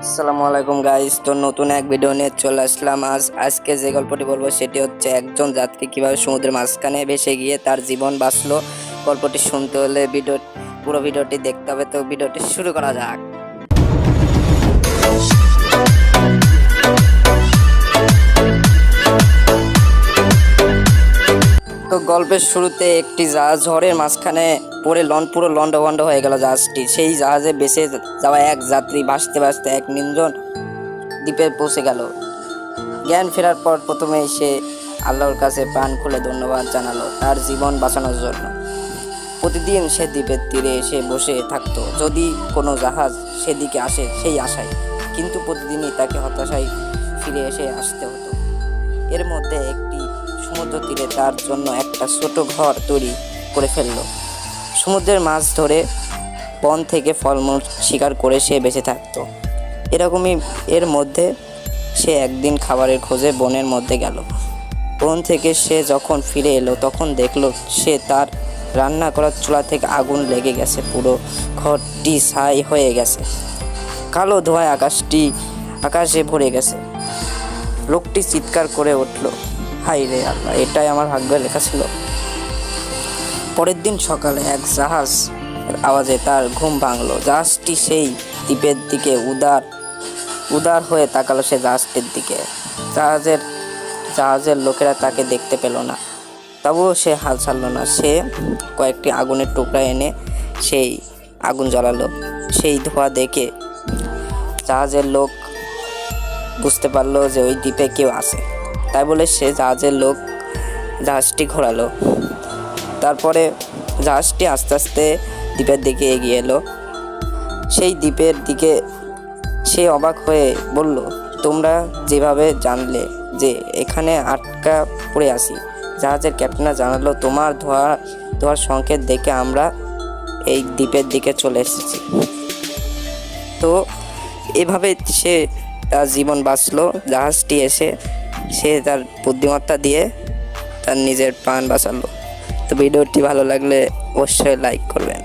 আসসালামু আলাইকুম গাইস। তো নতুন এক ভিডিও নিয়ে চলে আসলাম। আজকে যে গল্পটি বলবো সেটি হচ্ছে একজন যাত্রী কিভাবে সমুদ্রের মাঝখানে ভেসে গিয়ে তার জীবন বাঁচলো। গল্পটি শুনতে হলে পুরো ভিডিওটি দেখতে হবে। তো ভিডিওটি শুরু করা যাক। তো গল্পের শুরুতে একটি জাহাজ ঝড়ের মাঝখানে পড়ে পুরো লন্ডভন্ড হয়ে গেল জাহাজটি। সেই জাহাজে বেঁচে যাওয়া এক যাত্রী ভাসতে ভাসতে এক নির্জন দ্বীপে পৌঁছে গেল। জ্ঞান ফেরার পর প্রথমে সে আল্লাহর কাছে প্রাণ খুলে ধন্যবাদ জানালো তার জীবন বাঁচানোর জন্য। প্রতিদিন সে দ্বীপের তীরে এসে বসে থাকতো যদি কোনো জাহাজ সেদিকে আসে সেই আশায়, কিন্তু প্রতিদিনই তাকে হতাশায় ফিরে এসে আসতে হতো। এর মধ্যে একটি সমুদ্র তীরে তার জন্য একটা ছোট ঘর তৈরি করে ফেললো। সমুদ্রের মাছ ধরে বন থেকে ফলমূল শিকার করে সে বেঁচে থাকতো। এরকমই এর মধ্যে সে একদিন খাবারের খোঁজে বনের মধ্যে গেল। বন থেকে সে যখন ফিরে এলো তখন দেখলো সে তার রান্না করার চুলা থেকে আগুন লেগে গেছে। পুরো ঘরটি ছাই হয়ে গেছে, কালো ধোঁয়ায় আকাশে ভরে গেছে। লোকটি চিৎকার করে উঠল, হায় রে আল্লাহ, এটাই আমার ভাগ্যে লেখা ছিল। পরের দিন সকালে এক জাহাজ আওয়াজে তার ঘুম ভাঙলো। জাহাজটি সেই দ্বীপের দিকে উদার হয়ে তাকালো সে জাহাজটির দিকে। জাহাজের লোকেরা তাকে দেখতে পেল না, তবুও সে হাল ছাড়ল না। সে কয়েকটি আগুনের টুকরা এনে সেই আগুন জ্বালালো। সেই ধোঁয়া দেখে জাহাজের লোক বুঝতে পারলো যে ওই দ্বীপে কেউ আছে। তাই বলে সে জাহাজটি ঘোরালো। তারপরে জাহাজটি আস্তে আস্তে দ্বীপের দিকে এগিয়ে এলো। সেই দ্বীপের দিকে সে অবাক হয়ে বলল, তোমরা যেভাবে জানলে যে এখানে আটকা পড়ে আছি? জাহাজের ক্যাপ্টেনরা জানালো, তোমার ধোয়ার সংকেত দেখে আমরা এই দ্বীপের দিকে চলে এসেছি। তো এভাবে সে তার জীবন বাঁচলো। জাহাজটি এসে সে তার বুদ্ধিমত্তা দিয়ে তার নিজের প্রাণ বাঁচালো। তো ভিডিওটি ভালো লাগলে অবশ্যই লাইক করবেন।